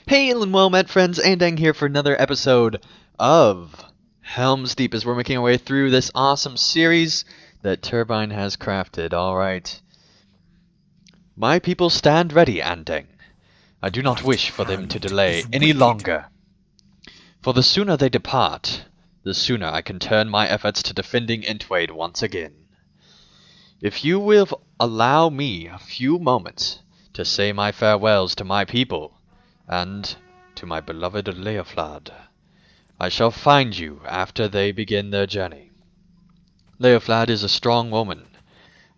Hail and well met friends, Andang here for another episode of Helm's Deep as we're making our way through this awesome series that Turbine has crafted. Alright. My people stand ready, Andang. I do not wish for them to delay any longer. For the sooner they depart, the sooner I can turn my efforts to defending Intwaid once again. If you will allow me a few moments to say my farewells to my people, and to my beloved Leoflad, I shall find you after they begin their journey. Leoflad is a strong woman,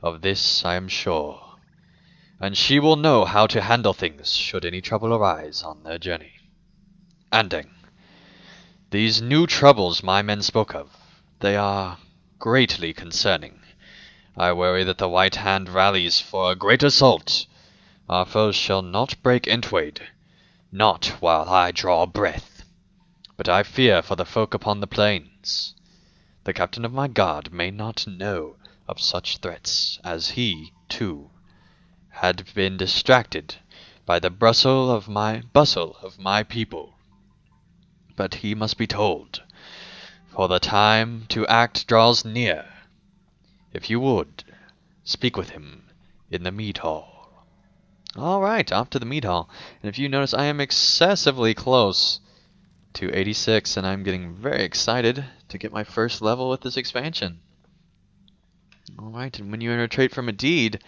of this I am sure, and she will know how to handle things should any trouble arise on their journey. Andang, these new troubles my men spoke of, they are greatly concerning. I worry that the White Hand rallies for a great assault. Our foes shall not break Intwaid, not while I draw breath. But I fear for the folk upon the plains. The captain of my guard may not know of such threats, as he, too, had been distracted by the bustle of my people. But he must be told, for the time to act draws near. If you would, speak with him in the mead hall. Alright, off to the mead hall. And if you notice, I am excessively close to 86, and I'm getting very excited to get my first level with this expansion. Alright, and when you enter a trait from a deed,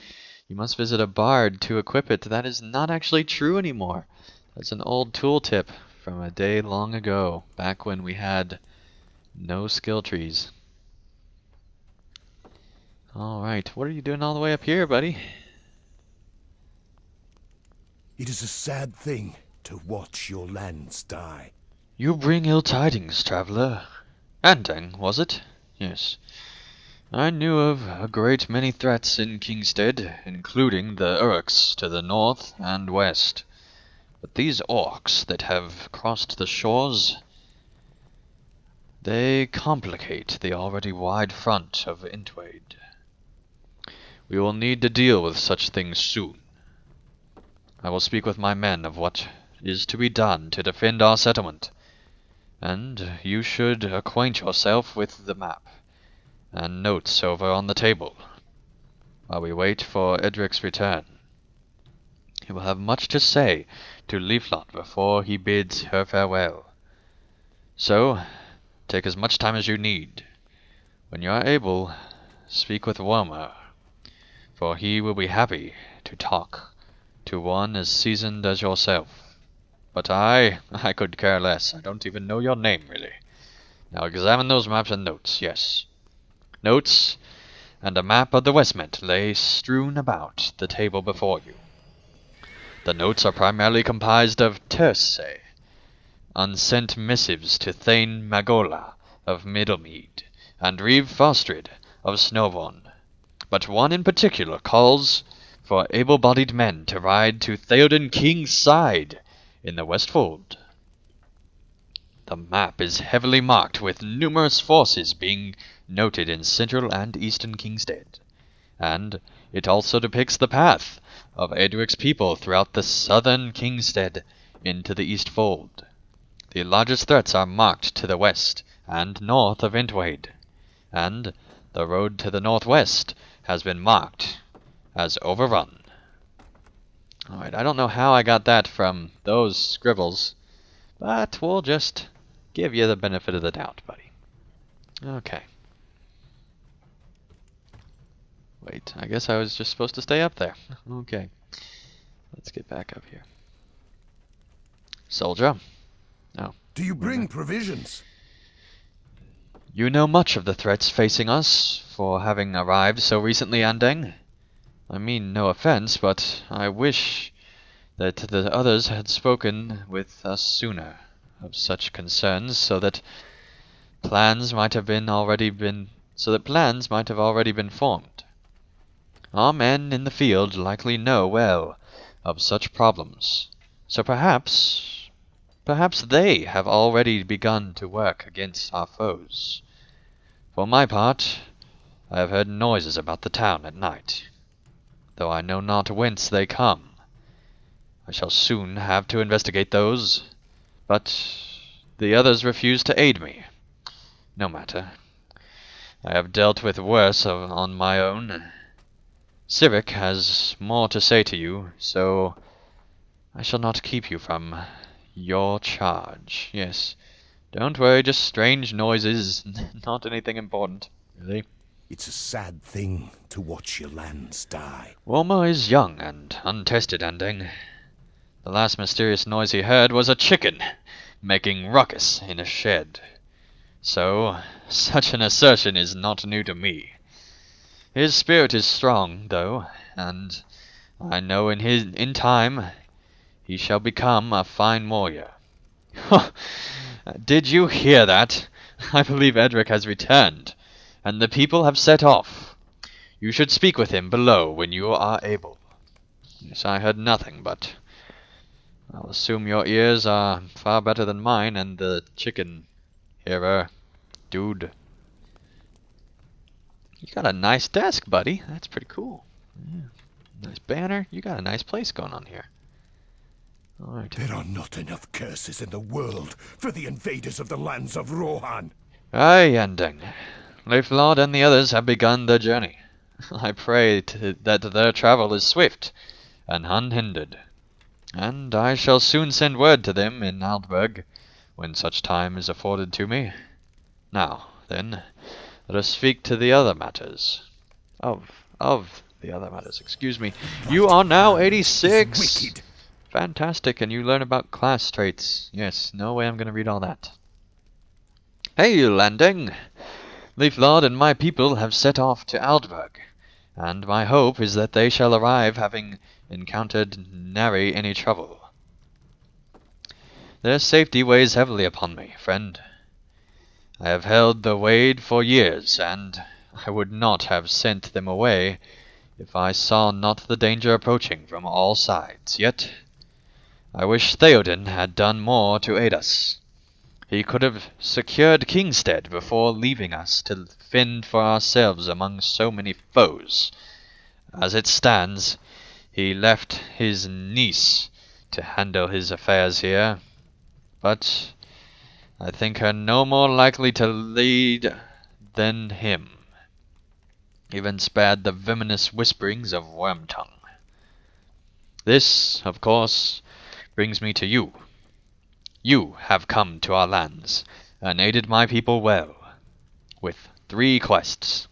you must visit a bard to equip it. That is not actually true anymore. That's an old tooltip from a day long ago, back when we had no skill trees. Alright, what are you doing all the way up here, buddy? It is a sad thing to watch your lands die. You bring ill tidings, traveller. Andang, was it? Yes. I knew of a great many threats in Kingstead, including the Urks to the north and west. But these orcs that have crossed the shores, they complicate the already wide front of Intwaid. We will need to deal with such things soon. I will speak with my men of what is to be done to defend our settlement, and you should acquaint yourself with the map and notes over on the table, while we wait for Edric's return. He will have much to say to Leoflad before he bids her farewell. So, take as much time as you need. When you are able, speak with Wormer, for he will be happy to talk to one as seasoned as yourself. But I could care less. I don't even know your name, really. Now examine those maps and notes, yes. Notes and a map of the Westment lay strewn about the table before you. The notes are primarily comprised of terse, unsent missives to Thane Magola of Middlemead, and Reeve Fostrid of Snowvorn. But one in particular calls for able-bodied men to ride to Theoden King's side in the Westfold. The map is heavily marked with numerous forces being noted in central and eastern Kingstead, and it also depicts the path of Edric's people throughout the southern Kingstead into the Eastfold. The largest threats are marked to the west and north of Intwaid, and the road to the northwest has been marked as overrun. Alright, I don't know how I got that from those scribbles, but we'll just give you the benefit of the doubt, buddy. Okay. Wait, I guess I was just supposed to stay up there. Okay. Let's get back up here. Soldier. Oh. Do you bring provisions? You know much of the threats facing us for having arrived so recently, Andang. I mean no offense, but I wish that the others had spoken with us sooner of such concerns, so that plans might have already been formed. Our men in the field likely know well of such problems, so perhaps they have already begun to work against our foes. For my part, I have heard noises about the town at night, though I know not whence they come. I shall soon have to investigate those, but the others refuse to aid me. No matter. I have dealt with worse on my own. Ciric has more to say to you, so I shall not keep you from your charge. Yes, don't worry, just strange noises, not anything important, really. It's a sad thing to watch your lands die. Wilma is young and untested, Ending. The last mysterious noise he heard was a chicken making ruckus in a shed. So, such an assertion is not new to me. His spirit is strong, though, and I know in time he shall become a fine warrior. Did you hear that? I believe Edric has returned, and the people have set off. You should speak with him below when you are able. Yes, I heard nothing, but I'll assume your ears are far better than mine and the chicken hearer dude. You got a nice desk, buddy. That's pretty cool. Yeah. Nice banner. You got a nice place going on here. Alright. There are not enough curses in the world for the invaders of the lands of Rohan. Aye, Ending. Leiflord and the others have begun their journey. I pray that their travel is swift and unhindered. And I shall soon send word to them in Aldberg, when such time is afforded to me. Now, then, let us speak to the other matters. Of the other matters, excuse me. You are now 86! Wicked. Fantastic, and you learn about class traits. Yes, no way I'm gonna read all that. Hey, Landing! Leiflord and my people have set off to Aldberg, and my hope is that they shall arrive having encountered nary any trouble. Their safety weighs heavily upon me, friend. I have held the Wade for years, and I would not have sent them away if I saw not the danger approaching from all sides. Yet, I wish Theoden had done more to aid us. He could have secured Kingstead before leaving us to fend for ourselves among so many foes. As it stands, he left his niece to handle his affairs here, but I think her no more likely to lead than him. Even spared the venomous whisperings of Wormtongue. This, of course, brings me to you. You have come to our lands, and aided my people well, with 3 quests.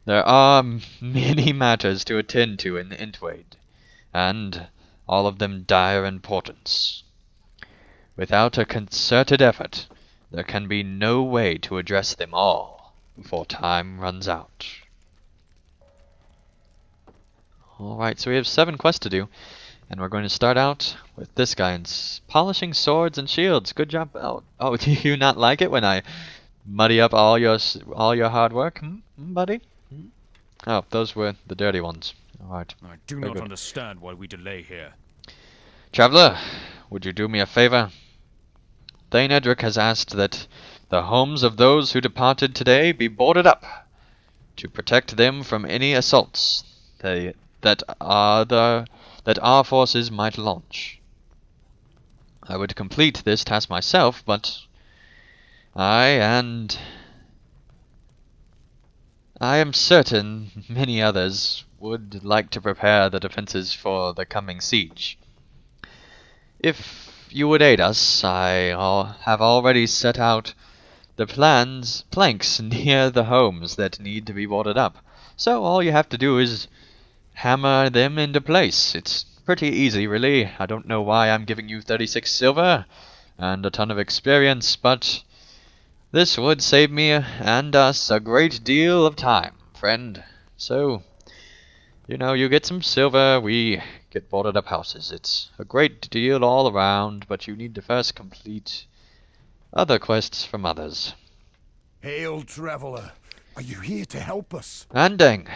There are many matters to attend to in Intwaid, and all of them dire importance. Without a concerted effort, there can be no way to address them all before time runs out. Alright, so we have 7 quests to do, and we're going to start out with this guy, polishing swords and shields. Good job. Oh, do you not like it when I muddy up all your hard work, buddy? Oh, those were the dirty ones. Alright. I do not understand why we delay here. Traveller, would you do me a favor? Thane Edric has asked that the homes of those who departed today be boarded up, to protect them from any assaults that our forces might launch. I would complete this task myself, but I am certain many others would like to prepare the defenses for the coming siege. If you would aid us, I have already set out the planks near the homes that need to be boarded up. So all you have to do is hammer them into place. It's pretty easy, really. I don't know why I'm giving you 36 silver and a ton of experience, but this would save me and us a great deal of time, friend. So, you get some silver, we get boarded up houses. It's a great deal all around, but you need to first complete other quests from others. Hail, traveller. Are you here to help us? Andang,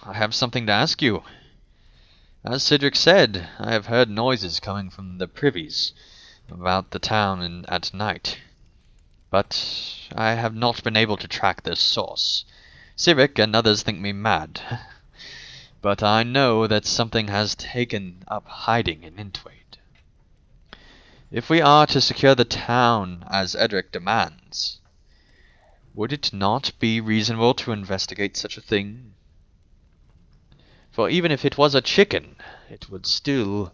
I have something to ask you. As Cedric said, I have heard noises coming from the privies about the town at night, but I have not been able to track their source. Cedric and others think me mad. but I know that something has taken up hiding in Intwaid. If we are to secure the town as Edric demands, would it not be reasonable to investigate such a thing? For even if it was a chicken, it would still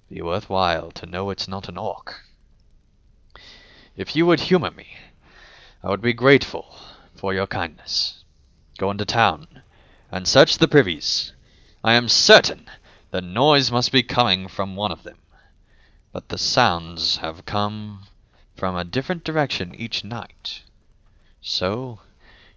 be worthwhile to know it's not an orc. If you would humor me, I would be grateful for your kindness. Go into town and search the privies. I am certain the noise must be coming from one of them, but the sounds have come from a different direction each night. So,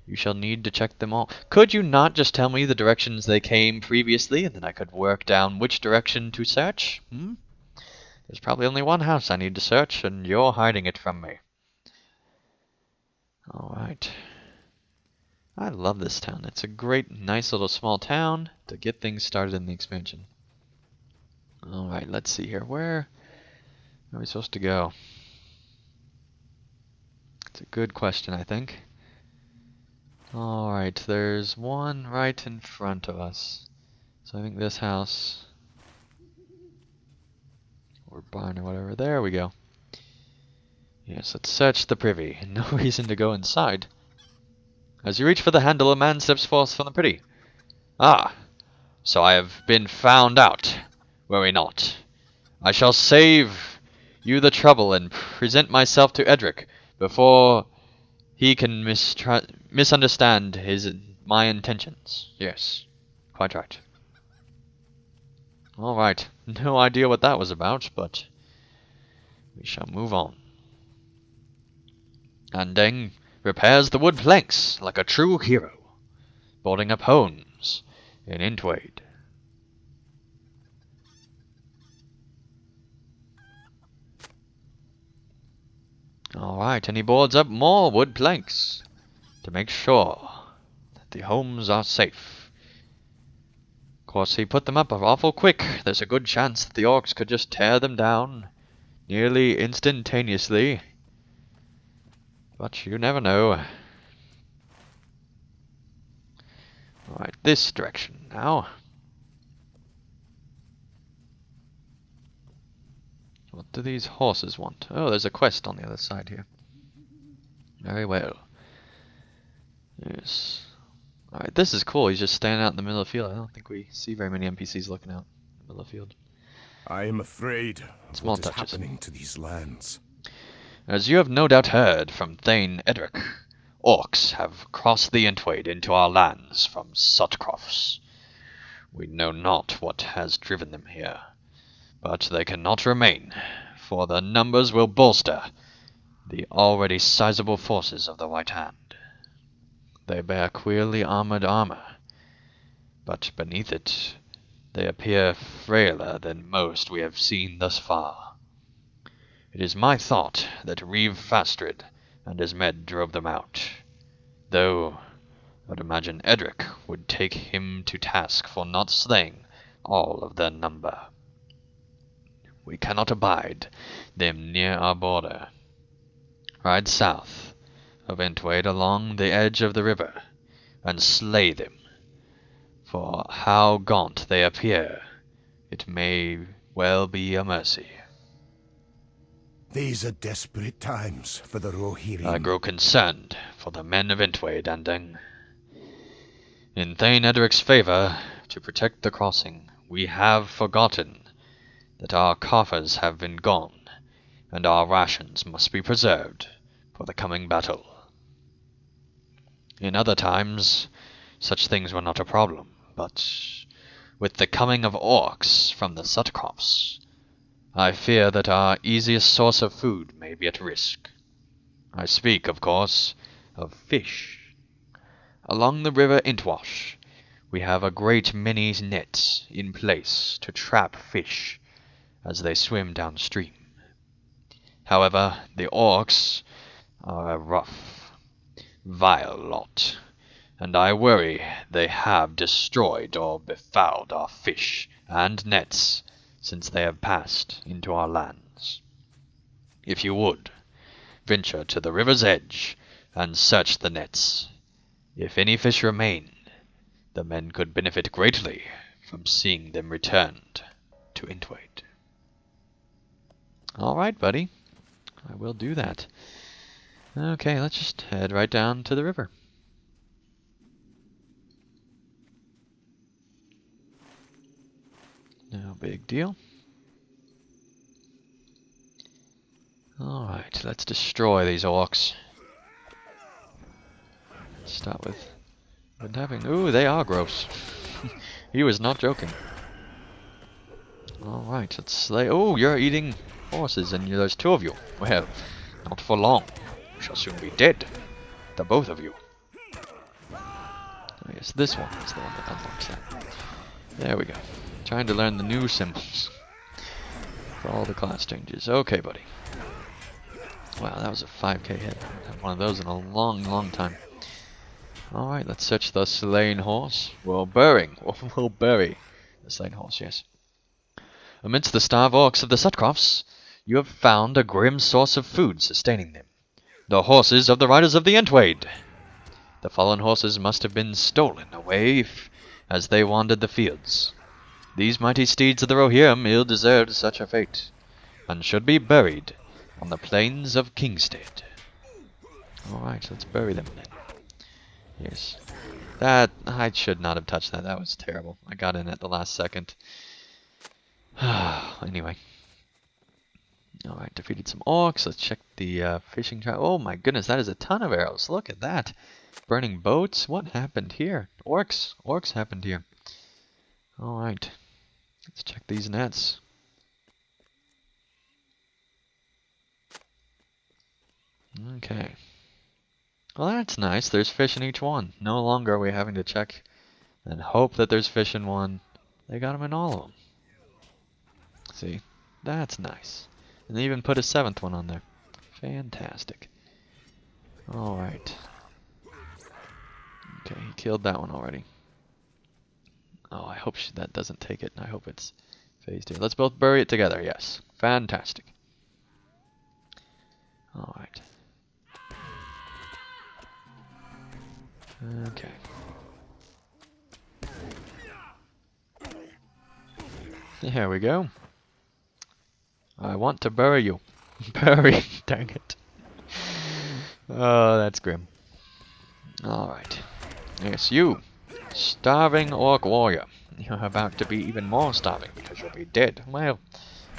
you shall need to check them all. Could you not just tell me the directions they came previously, and then I could work down which direction to search? There's probably only one house I need to search, and you're hiding it from me. Alright. I love this town. It's a great, nice little small town to get things started in the expansion. Alright, let's see here. Where are we supposed to go? It's a good question, I think. Alright, there's one right in front of us. So I think this house, or barn or whatever. There we go. Yes, let's search the privy. No reason to go inside. As you reach for the handle, a man steps forth from the privy. Ah, so I have been found out, were we not? I shall save you the trouble and present myself to Edric before he can misunderstand my intentions. Yes, quite right. Alright, no idea what that was about, but we shall move on. Andeng repairs the wood planks like a true hero, boarding up homes in Intwaid. Alright, and he boards up more wood planks to make sure that the homes are safe. Of course, he put them up awful quick. There's a good chance that the orcs could just tear them down nearly instantaneously. But you never know. Alright, this direction now. What do these horses want? Oh, there's a quest on the other side here. Very well. Yes. Alright, this is cool. He's just standing out in the middle of the field. I don't think we see very many NPCs looking out in the middle of the field. I am afraid of Small what is touches. happening to these lands. As you have no doubt heard from Thane Edric, orcs have crossed the Intwaid into our lands from Sutcrofts. We know not what has driven them here, but they cannot remain, for the numbers will bolster the already sizable forces of the White Hand. They bear queerly armored armor, but beneath it they appear frailer than most we have seen thus far. It is my thought that Reeve Fastred and his men drove them out, though I'd imagine Edric would take him to task for not slaying all of their number. We cannot abide them near our border. Ride south of Intwaid along the edge of the river, and slay them, for how gaunt they appear, it may well be a mercy. These are desperate times for the Rohirrim. I grow concerned for the men of Intwaid, Andeng. In Thane Edric's favor, to protect the crossing, we have forgotten that our coffers have been gone, and our rations must be preserved for the coming battle. In other times, such things were not a problem, but with the coming of orcs from the Sutcrofts, I fear that our easiest source of food may be at risk. I speak, of course, of fish. Along the river Intwash, we have a great many nets in place to trap fish as they swim downstream. However, the orcs are a rough, vile lot, and I worry they have destroyed or befouled our fish and nets since they have passed into our lands. If you would, venture to the river's edge and search the nets. If any fish remain, the men could benefit greatly from seeing them returned to Intwaid. Alright, buddy. I will do that. Okay, let's just head right down to the river. No big deal. Alright, let's destroy these orcs. Start with having. Ooh, they are gross. He was not joking. Alright, let's slay. Oh, you're eating horses, and there's two of you. Well, not for long. You shall soon be dead. The both of you. I guess this one is the one that unlocks that. There we go. Trying to learn the new symbols for all the class changes. Okay, buddy. Wow, that was a 5k hit. I haven't had one of those in a long, long time. Alright, let's search the slain horse. We'll bury the slain horse, yes. Amidst the starved orcs of the Sutcrofts, you have found a grim source of food sustaining them. The horses of the riders of the Intwaid. The fallen horses must have been stolen away as they wandered the fields. These mighty steeds of the Rohirrim ill deserved such a fate, and should be buried on the plains of Kingstead. Alright, let's bury them then. Yes. That, I should not have touched that. That was terrible. I got in at the last second. Anyway. Alright, defeated some orcs. Let's check the fishing trap. Oh my goodness, that is a ton of arrows. Look at that. Burning boats. What happened here? Orcs. Orcs happened here. Alright. Let's check these nets. Okay. Well, that's nice. There's fish in each one. No longer are we having to check and hope that there's fish in one. They got them in all of them. See? That's nice. And they even put a 7th one on there. Fantastic. Alright. Okay, he killed that one already. Oh, I hope that doesn't take it. I hope it's phased here. Let's both bury it together. Yes. Fantastic. Alright. Okay. Here we go. I want to bury you. Bury. Dang it. Oh, that's grim. Alright. Yes, you. Starving orc warrior. You're about to be even more starving because you'll be dead. Well,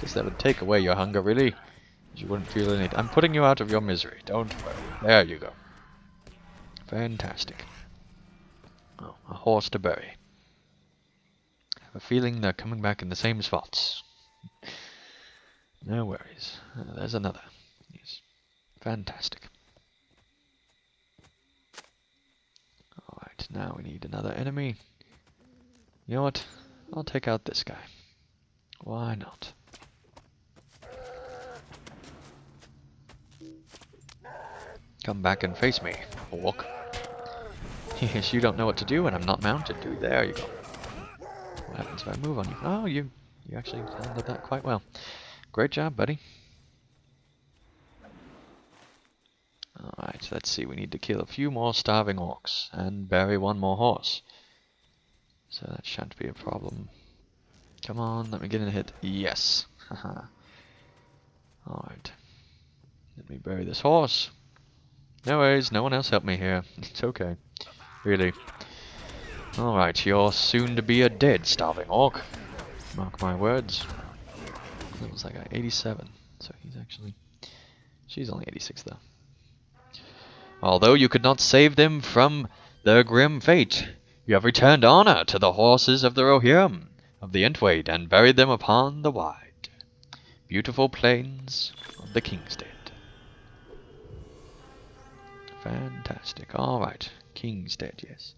guess that would take away your hunger, really. You wouldn't feel any. I'm putting you out of your misery. Don't worry. There you go. Fantastic. Oh, a horse to bury. I have a feeling they're coming back in the same spots. No worries. There's another. Yes. Fantastic. Alright, now we need another enemy. You know what? I'll take out this guy. Why not? Come back and face me, orc. Yes, you don't know what to do when I'm not mounted, dude. There you go. What happens if I move on you? Oh, you actually handled that quite well. Great job, buddy. Alright, let's see. We need to kill a few more starving orcs and bury one more horse. So that shan't be a problem. Come on, let me get in a hit. Yes. Haha. Alright. Let me bury this horse. No worries, no one else help me here. It's okay. Really. Alright, you're soon to be a dead starving orc. Mark my words. That was like 87. So he's actually... She's only 86 though. Although you could not save them from their grim fate, you have returned honor to the horses of the Rohirrim of the Intwaid and buried them upon the wide, beautiful plains of the Kingstead. Fantastic. Alright. Kingstead, yes.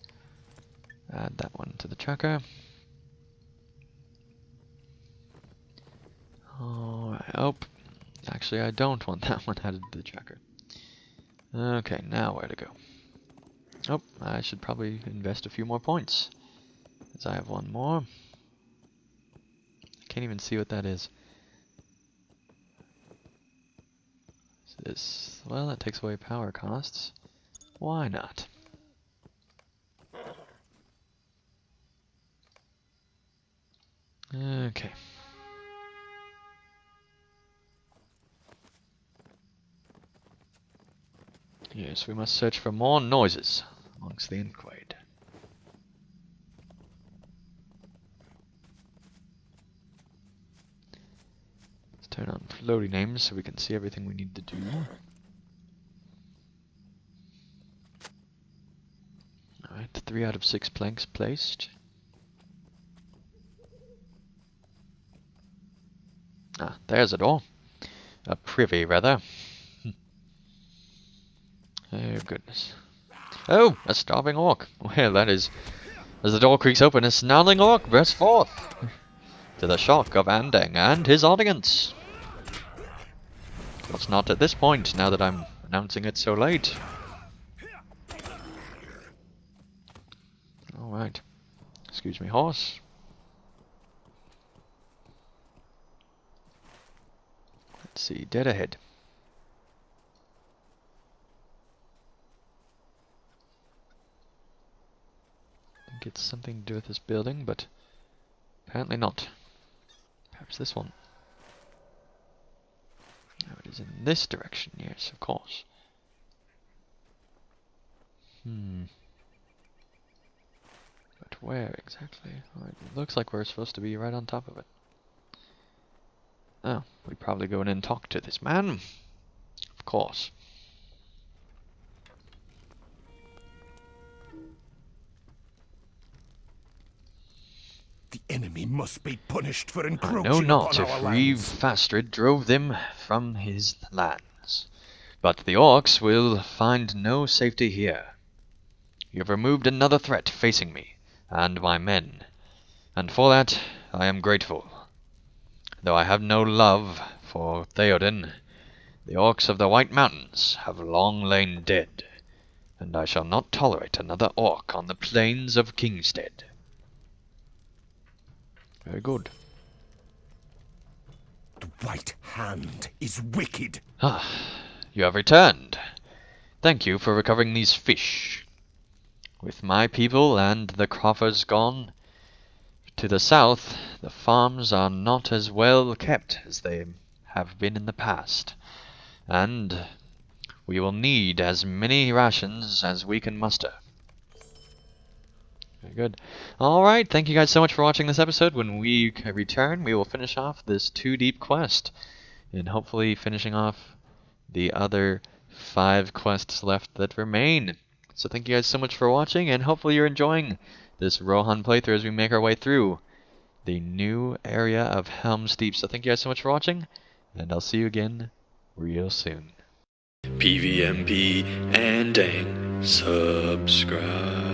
Add that one to the tracker. Alright. Oh. Actually, I don't want that one added to the tracker. Okay, now where to go? Oh, I should probably invest a few more points. As I have one more. I can't even see what that is. This, well, that takes away power costs. Why not? Yes, we must search for more noises amongst the Intwaid. Let's turn on floaty names so we can see everything we need to do. Alright, 3 out of 6 planks placed. Ah, there's a door. A privy, rather. Oh, goodness. Oh, a starving orc. Well, that is... As the door creaks open, a snarling orc bursts forth, to the shock of Andang and his audience. Of course not at this point, now that I'm announcing it so late. Alright. Excuse me, horse. Let's see, dead ahead. I think it's something to do with this building, but apparently not. Perhaps this one. No, it is in this direction, yes, of course. But where exactly? It looks like we're supposed to be right on top of it. Oh, we probably go in and talk to this man. Of course. The enemy must be punished for I encroaching know not upon if our Reeve lands. Fastred drove them from his lands, but the orcs will find no safety here. You have removed another threat facing me and my men, and for that I am grateful. Though I have no love for Theoden, the orcs of the White Mountains have long lain dead, and I shall not tolerate another orc on the plains of Kingstead. Very good. The White Hand is wicked. Ah, you have returned. Thank you for recovering these fish. With my people and the coffers gone, to the south, the farms are not as well kept as they have been in the past, and we will need as many rations as we can muster. Very good. Alright, thank you guys so much for watching this episode. When we return, we will finish off this 2 deep quest, and hopefully finishing off the other 5 quests left that remain. So thank you guys so much for watching, and hopefully you're enjoying this Rohan playthrough as we make our way through the new area of Helm's Deep. So thank you guys so much for watching, and I'll see you again real soon. PVMP and Dang, subscribe.